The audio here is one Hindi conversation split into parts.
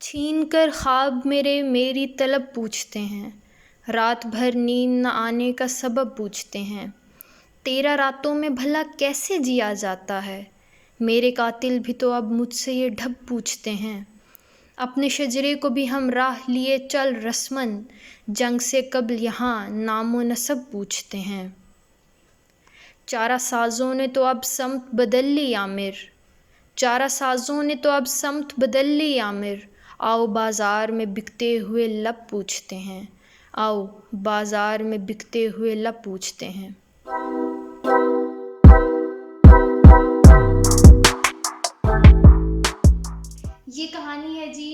छीन कर ख्वाब मेरे मेरी तलब पूछते हैं। रात भर नींद न आने का सबब पूछते हैं। तेरा रातों में भला कैसे जिया जाता है। मेरे कातिल भी तो अब मुझसे ये ढब पूछते हैं। अपने शजरे को भी हम राह लिए चल रस्मन, जंग से कब्ल यहाँ नामो नसब पूछते हैं। चारा साजों ने तो अब समत बदल ली आमिर। चारा साजों ने तो अब समत बदल ली आमिर। आओ बाज़ार में बिकते हुए लब पूछते हैं। आओ बाज़ार में बिकते हुए लब पूछते हैं। ये कहानी है जी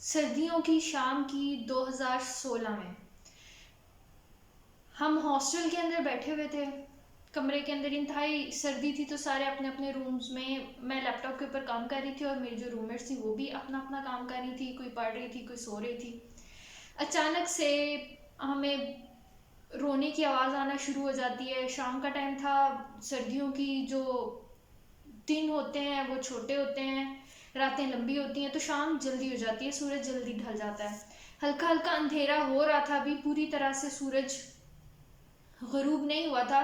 सर्दियों की शाम की 2016 में। हम हॉस्टल के अंदर बैठे हुए थे, कमरे के अंदर। इंतहाई सर्दी थी तो सारे अपने अपने रूम्स में, मैं लैपटॉप के ऊपर काम कर रही थी और मेरी जो रूममेट्स थी वो भी अपना अपना काम कर रही थी। कोई पढ़ रही थी, कोई सो रही थी। अचानक से हमें रोने की आवाज़ आना शुरू हो जाती है। शाम का टाइम था। सर्दियों की जो दिन होते हैं वो छोटे होते हैं, रातें लंबी होती हैं, तो शाम जल्दी हो जाती है, सूरज जल्दी ढल जाता है। हल्का हल्का अंधेरा हो रहा था, अभी पूरी तरह से सूरज गरूब नहीं हुआ था।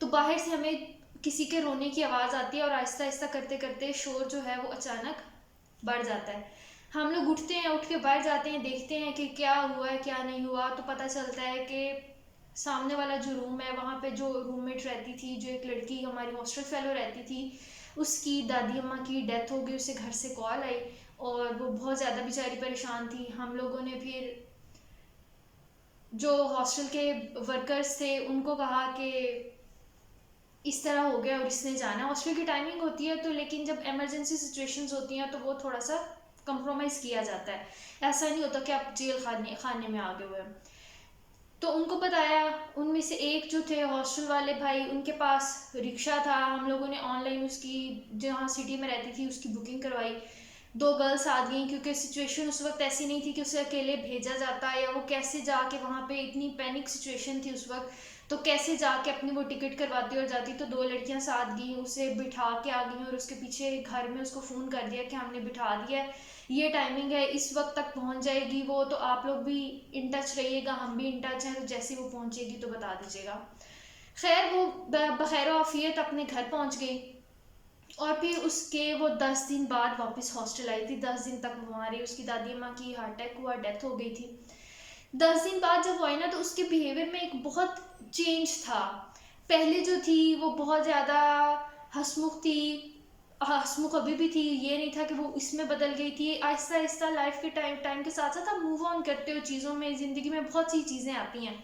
तो बाहर से हमें किसी के रोने की आवाज़ आती है और आहिस्ता आहिस्ता करते करते शोर जो है वो अचानक बढ़ जाता है। हम लोग उठते हैं, उठ के बाहर जाते हैं, देखते हैं कि क्या हुआ है क्या नहीं हुआ। तो पता चलता है कि सामने वाला जो रूम है वहाँ पे जो रूममेट रहती थी, जो एक लड़की हमारी हॉस्टल फेलो रहती थी, उसकी दादी अम्मा की डेथ हो गई। उसे घर से कॉल आई और वो बहुत ज़्यादा बेचारी परेशान थी। हम लोगों ने फिर जो हॉस्टल के वर्कर्स थे उनको कहा कि इस तरह हो गया और इसने जाना। हॉस्टल की टाइमिंग होती है तो, लेकिन जब इमरजेंसी सिचुएशंस होती हैं तो वो थोड़ा सा कंप्रोमाइज़ किया जाता है। ऐसा नहीं होता कि आप जेल खाने खाने में आ गए हुए हैं। तो उनको बताया। उनमें से एक जो थे हॉस्टल वाले भाई, उनके पास रिक्शा था। हम लोगों ने ऑनलाइन उसकी, जहाँ सिटी में रहती थी, उसकी बुकिंग करवाई। दो गर्ल्स आ गई क्योंकि सिचुएशन उस वक्त ऐसी नहीं थी कि उसे अकेले भेजा जाता, या वो कैसे जाके वहाँ पे, इतनी पैनिक सिचुएशन थी उस वक्त, तो कैसे जाके अपनी वो टिकट करवाती और जाती। तो दो लड़कियां साथ गई, उसे बिठा के आ गई और उसके पीछे घर में उसको फ़ोन कर दिया कि हमने बिठा दिया है, ये टाइमिंग है, इस वक्त तक पहुंच जाएगी वो, तो आप लोग भी इन टच रहिएगा, हम भी इन टच हैं, तो जैसे वो पहुंचेगी तो बता दीजिएगा। खैर वो बखैर आफियत अपने घर पहुंच गई और फिर उसके वो 10 दिन बाद वापस हॉस्टल आई थी। 10 दिन तक वो वहाँ रही। उसकी दादी अम्मा की हार्ट अटैक हुआ, डेथ हो गई थी। 10 दिन बाद जब वो आई ना, तो उसके बिहेवियर में एक बहुत चेंज था। पहले जो थी वो बहुत ज़्यादा हंसमुख थी। हंसमुख अभी भी थी, ये नहीं था कि वो इसमें बदल गई थी। आहिस्ता आहिस्ता लाइफ के टाइम टाइम के साथ साथ आप मूव ऑन करते हो चीज़ों में, ज़िंदगी में बहुत सी चीज़ें आती हैं,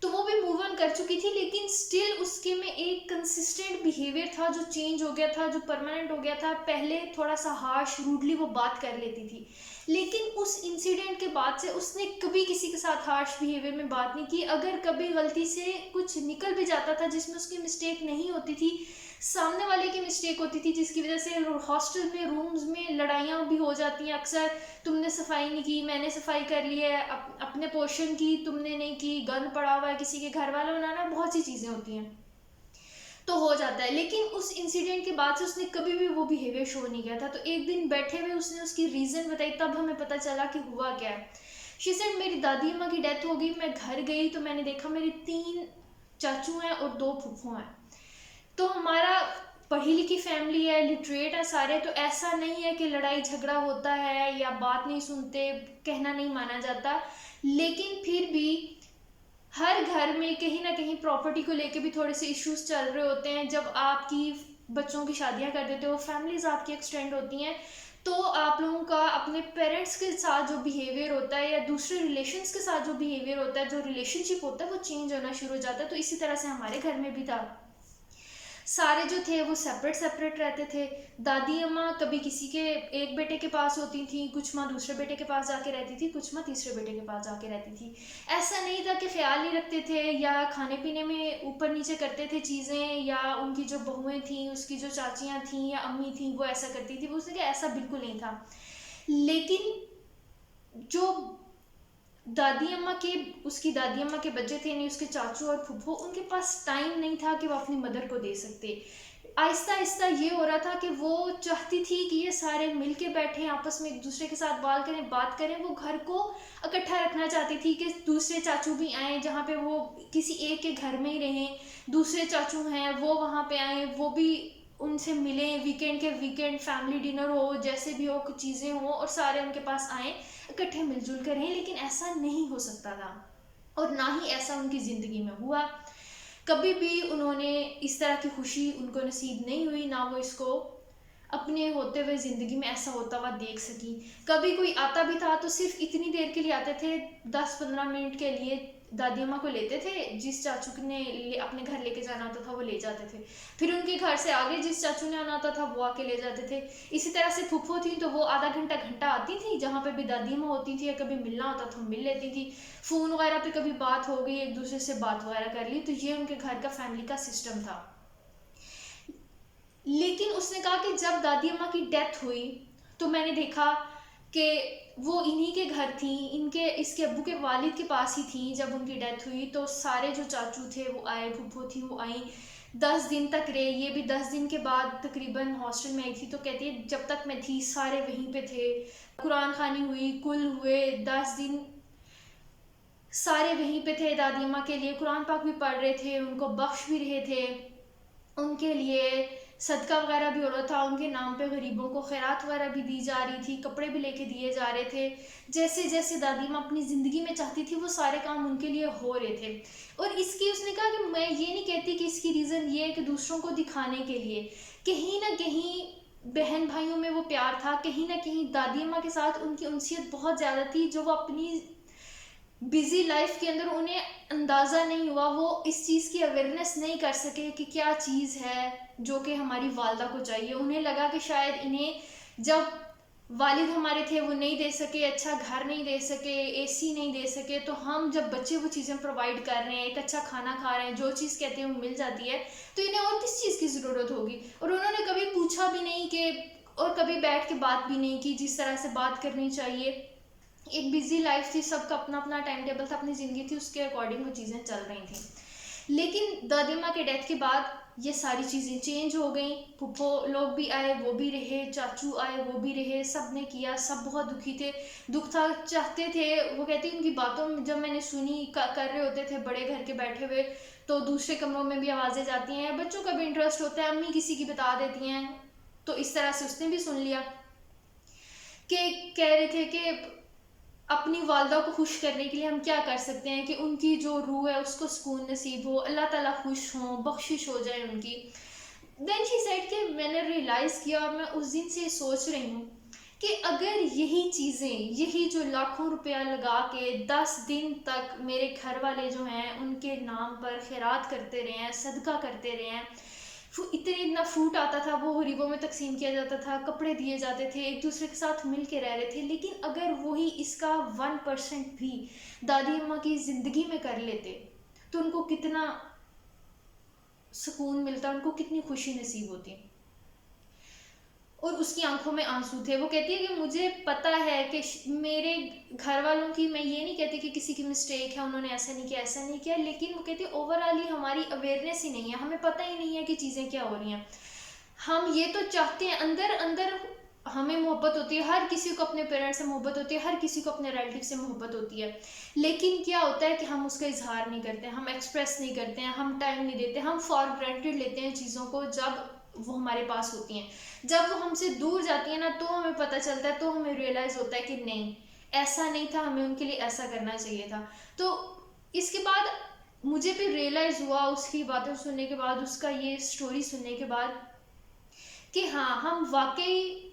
तो वो भी मूव ऑन कर चुकी थी। लेकिन स्टिल उसके में एक कंसिस्टेंट बिहेवियर था जो चेंज हो गया था, जो परमानेंट हो गया था। पहले थोड़ा सा हार्श रूडली वो बात कर लेती थी, लेकिन उस इंसिडेंट के बाद से उसने कभी किसी के साथ हार्श बिहेवियर में बात नहीं की। अगर कभी गलती से कुछ निकल भी जाता था जिसमें उसकी मिस्टेक नहीं होती थी, सामने वाले की मिस्टेक होती थी, जिसकी वजह से हॉस्टल में रूम्स में लड़ाइयाँ भी हो जाती हैं अक्सर। तुमने सफाई नहीं की, मैंने सफाई कर ली है, अपने पोर्शन की तुमने नहीं की, गंद पड़ा हुआ है किसी के घर वालों ने ना, बहुत सी चीज़ें होती हैं, तो हो जाता है। लेकिन उस इंसिडेंट के बाद से उसने कभी भी वो बिहेवियर शो नहीं किया था। तो एक दिन बैठे हुए उसने उसकी रीज़न बताई, तब हमें पता चला कि हुआ क्या है। शी सेड मेरी दादी अम्मा की डेथ हो गई, मैं घर गई तो मैंने देखा मेरी 3 चाचू हैं और 2 फूफू हैं। तो हमारा पढ़ी लिखी फैमिली है, लिटरेट है सारे, तो ऐसा नहीं है कि लड़ाई झगड़ा होता है या बात नहीं सुनते, कहना नहीं माना जाता। लेकिन फिर भी हर घर में कहीं ना कहीं प्रॉपर्टी को लेके भी थोड़े से इश्यूज चल रहे होते हैं। जब आपकी बच्चों की शादियां कर देते हो, फैमिलीज आपकी एक्सटेंड होती हैं, तो आप लोगों का अपने पेरेंट्स के साथ जो बिहेवियर होता है या दूसरे रिलेशंस के साथ जो बिहेवियर होता है, जो रिलेशनशिप होता है, वो चेंज होना शुरू हो जाता है। तो इसी तरह से हमारे घर में भी था। सारे जो थे वो सेपरेट सेपरेट रहते थे। दादी अम्मा कभी किसी के एक बेटे के पास होती थी, कुछ माँ दूसरे बेटे के पास जाके रहती थी, कुछ माँ तीसरे बेटे के पास जाके रहती थी। ऐसा नहीं था कि ख्याल नहीं रखते थे या खाने पीने में ऊपर नीचे करते थे चीज़ें, या उनकी जो बहुएं थी, उसकी जो चाचियाँ थीं या अम्मी थीं वो ऐसा करती थी, उसने ऐसा बिल्कुल नहीं था। लेकिन जो दादी अम्मा के, उसकी दादी अम्मा के बच्चे थे, नहीं उसके चाचू और फूफो, उनके पास टाइम नहीं था कि वो अपनी मदर को दे सकते। आहिस्ता आहिस्ता ये हो रहा था कि वो चाहती थी कि ये सारे मिल के बैठें, आपस में एक दूसरे के साथ बात करें। वो घर को इकट्ठा रखना चाहती थी कि दूसरे चाचू भी आएँ, जहाँ पे वो किसी एक के घर में ही रहें। दूसरे चाचू हैं वो वहाँ पे आएँ, वो भी उनसे मिलें, वीकेंड के वीकेंड फैमिली डिनर हो, जैसे भी हो, कुछ चीज़ें हों और सारे उनके पास आएँ, इकट्ठे मिलजुल कर रहें। लेकिन ऐसा नहीं हो सकता था और ना ही ऐसा उनकी ज़िंदगी में हुआ। कभी भी उन्होंने इस तरह की खुशी उनको नसीब नहीं हुई, ना वो इसको अपने होते हुए ज़िंदगी में ऐसा होता हुआ देख सकी। कभी कोई आता भी था तो सिर्फ इतनी देर के लिए आते थे, 10-15 मिनट के लिए दादी अम्मा को लेते थे। जिस चाचू ने अपने घर लेके जाना होता था वो ले जाते थे, फिर उनके घर से आगे जिस चाचू ने आना होता था वो आके ले जाते थे। इसी तरह से फूफो थी तो वो आधा घंटा घंटा आती थी, जहाँ पे भी दादी अम्मा होती थी या कभी मिलना होता था मिल लेती थी। फ़ोन वगैरह पे कभी बात हो गई, एक दूसरे से बात वगैरह कर ली, तो ये उनके घर का फैमिली का सिस्टम था। लेकिन उसने कहा कि जब दादी अम्मा की डेथ हुई तो मैंने देखा कि वो इन्हीं के घर थी, इनके इसके अब्बू के वालिद के पास ही थी जब उनकी डेथ हुई। तो सारे जो चाचू थे वो आए, फूफो थी वो आई, 10 दिन तक रहे। ये भी 10 दिन के बाद तकरीबन हॉस्टल में आई थी। तो कहती है जब तक मैं थी सारे वहीं पे थे, कुरान खानी हुई, कुल हुए 10 दिन सारे वहीं पे थे। दादी अम्मा के लिए कुरान पाक भी पढ़ रहे थे, उनको बख्श भी रहे थे, उनके लिए सदका वगैरह भी हो रहा था, उनके नाम पे गरीबों को खैरात वगैरह भी दी जा रही थी, कपड़े भी लेके दिए जा रहे थे। जैसे जैसे दादी माँ अपनी ज़िंदगी में चाहती थी वो सारे काम उनके लिए हो रहे थे। और इसकी उसने कहा कि मैं ये नहीं कहती कि इसकी रीज़न ये है कि दूसरों को दिखाने के लिए, कहीं ना कहीं बहन भाइयों में वो प्यार था, कहीं ना कहीं दादी अम्मा के साथ उनकी उनसियत बहुत ज़्यादा थी, जो वो अपनी बिजी लाइफ के अंदर उन्हें अंदाज़ा नहीं हुआ, वो इस चीज़ की अवेयरनेस नहीं कर सके कि क्या चीज़ है जो कि हमारी वालदा को चाहिए। उन्हें लगा कि शायद इन्हें जब वालिद हमारे थे वो नहीं दे सके, अच्छा घर नहीं दे सके, एसी नहीं दे सके, तो हम जब बच्चे वो चीज़ें प्रोवाइड कर रहे हैं, एक अच्छा खाना खा रहे हैं, जो चीज़ कहते हैं वो मिल जाती है, तो इन्हें और किस चीज़ की ज़रूरत होगी। और उन्होंने कभी पूछा भी नहीं कि, और कभी बैठ के बात भी नहीं की जिस तरह से बात करनी चाहिए। एक बिजी लाइफ थी, सबका अपना अपना टाइम टेबल था, अपनी ज़िंदगी थी, उसके अकॉर्डिंग वो चीज़ें चल रही थी। लेकिन दादी माँ के डेथ के बाद ये सारी चीज़ें चेंज हो गई। फूफो लोग भी आए, वो भी रहे, चाचू आए, वो भी रहे, सब ने किया, सब बहुत दुखी थे, दुख था, चाहते थे। वो कहती उनकी बातों में जब मैंने सुनी, कर रहे होते थे बड़े घर के बैठे हुए, तो दूसरे कमरों में भी आवाज़ें जाती हैं, बच्चों का भी इंटरेस्ट होता है, अम्मी किसी की बता देती हैं, तो इस तरह से उसने भी सुन लिया कि कह रहे थे कि अपनी वालदा को खुश करने के लिए हम क्या कर सकते हैं कि उनकी जो रूह है उसको सुकून नसीब हो, अल्लाह ताला खुश हो, बख्शिश हो जाए उनकी। देन शी सेड कि मैंने रियलाइज़ किया और मैं उस दिन से सोच रही हूँ कि अगर यही चीज़ें, यही जो लाखों रुपया लगा के 10 दिन तक मेरे घर वाले जो हैं उनके नाम पर खैरात करते रहे हैं, सदका करते रहे हैं, इतना फूट आता था, वो गरीबों में तकसीम किया जाता था, कपड़े दिए जाते थे, एक दूसरे के साथ मिल के रह रहे थे, लेकिन अगर वही इसका 1% भी दादी अम्मा की ज़िंदगी में कर लेते तो उनको कितना सुकून मिलता, उनको कितनी खुशी नसीब होती। और उसकी आंखों में आंसू थे। वो कहती है कि मुझे पता है कि मेरे घर वालों की, मैं ये नहीं कहती कि किसी की मिस्टेक है, उन्होंने ऐसा नहीं किया, ऐसा नहीं किया, लेकिन वो कहती है ओवरऑल ही हमारी अवेयरनेस ही नहीं है, हमें पता ही नहीं है कि चीज़ें क्या हो रही हैं। हम ये तो चाहते हैं, अंदर अंदर हमें मोहब्बत होती है, हर किसी को अपने पेरेंट्स से मोहब्बत होती है, हर किसी को अपने रिलेटिव से मोहब्बत होती है, लेकिन क्या होता है कि हम उसका इजहार नहीं करते हैं, हम एक्सप्रेस नहीं करते हैं, हम टाइम नहीं देते, हम फॉर ग्रांटेड लेते हैं चीज़ों को जब वो हमारे पास होती हैं। जब वो हमसे दूर जाती है ना, तो हमें पता चलता है, तो हमें रियलाइज़ होता है कि नहीं, ऐसा नहीं था, हमें उनके लिए ऐसा करना चाहिए था। तो इसके बाद मुझे भी रियलाइज़ हुआ उसकी बातें सुनने के बाद, उसका ये स्टोरी सुनने के बाद, कि हाँ, हम वाकई,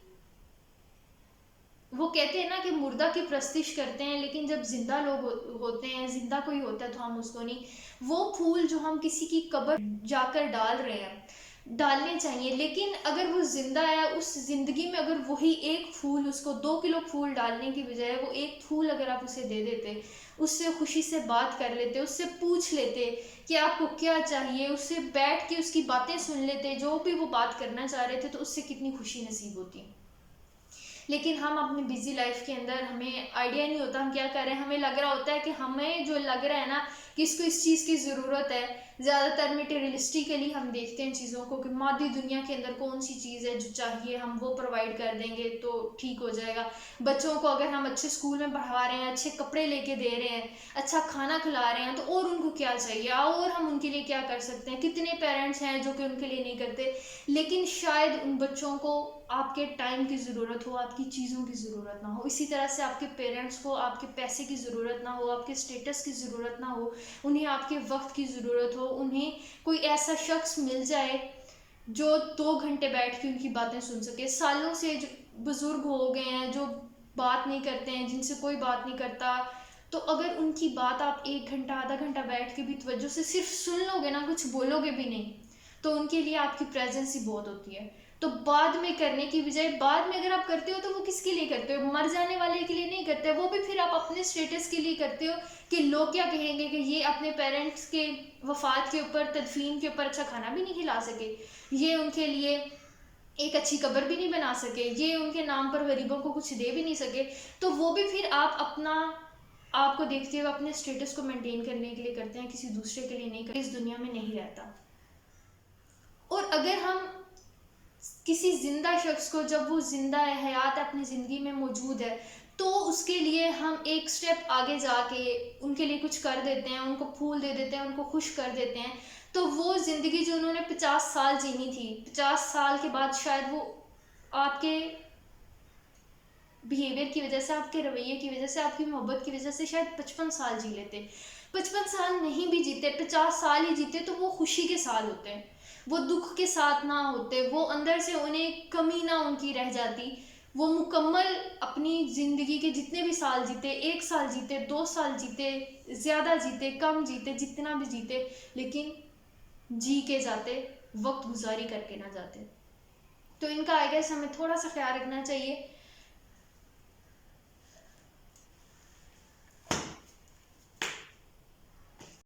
वो कहते हैं ना कि मुर्दा की प्रस्तिश करते हैं, लेकिन जब जिंदा लोग होते हैं, जिंदा कोई होता है तो हम उसको नहीं। वो फूल जो हम किसी की कब्र जाकर डाल रहे हैं, डालने चाहिए, लेकिन अगर वो जिंदा है, उस जिंदगी में अगर वही एक फूल, उसको 2 किलो फूल डालने की बजाय वो एक फूल अगर आप उसे दे देते, उससे खुशी से बात कर लेते, उससे पूछ लेते कि आपको क्या चाहिए, उससे बैठ के उसकी बातें सुन लेते, जो भी वो बात करना चाह रहे थे, तो उससे कितनी खुशी नसीब होती। लेकिन हम अपनी बिजी लाइफ के अंदर हमें आइडिया नहीं होता हम क्या कर रहे हैं, हमें लग रहा होता है कि हमें जो लग रहा है ना कि इसको इस चीज़ की ज़रूरत है, ज़्यादातर मटेरियलिस्टिकली हम देखते हैं चीज़ों को कि मादी दुनिया के अंदर कौन सी चीज़ है जो चाहिए हम वो प्रोवाइड कर देंगे तो ठीक हो जाएगा। बच्चों को अगर हम अच्छे स्कूल में पढ़ा रहे हैं, अच्छे कपड़े लेके दे रहे हैं, अच्छा खाना खिला रहे हैं, तो और उनको क्या चाहिए और हम उनके लिए क्या कर सकते हैं। कितने पेरेंट्स हैं जो कि उनके लिए नहीं करते, लेकिन शायद उन बच्चों को आपके टाइम की ज़रूरत हो, आपकी चीज़ों की ज़रूरत ना हो। इसी तरह से आपके पेरेंट्स को आपके पैसे की ज़रूरत ना हो, आपके स्टेटस की ज़रूरत ना हो, उन्हें आपके वक्त की ज़रूरत हो। उन्हें कोई ऐसा शख्स मिल जाए जो 2 घंटे बैठ के उनकी बातें सुन सके। सालों से जो बुज़ुर्ग हो गए हैं, जो बात नहीं करते हैं, जिनसे कोई बात नहीं करता, तो अगर उनकी बात आप 1 घंटा आधा घंटा बैठ के भी तवज्जो से सिर्फ सुन लोगे ना, कुछ बोलोगे भी नहीं, तो उनके लिए आपकी प्रेजेंस ही बहुत होती है। तो बाद में करने की बजाय बाद में अगर आप करते हो तो वो किसके लिए करते हो, मर जाने वाले के लिए नहीं करते, वो भी फिर आप अपने स्टेटस के लिए करते हो कि लोग क्या कहेंगे कि ये अपने पेरेंट्स के वफात के ऊपर, तदफीन के ऊपर अच्छा खाना भी नहीं खिला सके, ये उनके लिए एक अच्छी कब्र भी नहीं बना सके, ये उनके नाम पर गरीबों को कुछ दे भी नहीं सके। तो वो भी फिर आप अपना आपको देखते हुए अपने स्टेटस को मेंटेन करने के लिए करते हैं, किसी दूसरे के लिए नहीं करते। इस दुनिया में नहीं रहता। और अगर हम किसी जिंदा शख्स को, जब वो जिंदा है, हयात अपनी ज़िंदगी में मौजूद है, तो उसके लिए हम एक स्टेप आगे जाके उनके लिए कुछ कर देते हैं, उनको फूल दे देते हैं, उनको खुश कर देते हैं, तो वो ज़िंदगी जो उन्होंने 50 साल जीनी थी, 50 साल के बाद शायद वो आपके बिहेवियर की वजह से, आपके रवैये की वजह से, आपकी मोहब्बत की वजह से शायद 55 साल जी लेते। 55 साल नहीं भी जीते, 50 साल ही जीते, तो वो खुशी के साल होते हैं, वो दुख के साथ ना होते, वो अंदर से उन्हें कमी ना उनकी रह जाती। वो मुकम्मल अपनी ज़िंदगी के जितने भी साल जीते, 1 साल जीते, 2 साल जीते, ज़्यादा जीते, कम जीते, जितना भी जीते, लेकिन जी के जाते, वक्त गुजारी करके ना जाते। तो इनका आई गेस हमें थोड़ा सा ख्याल रखना चाहिए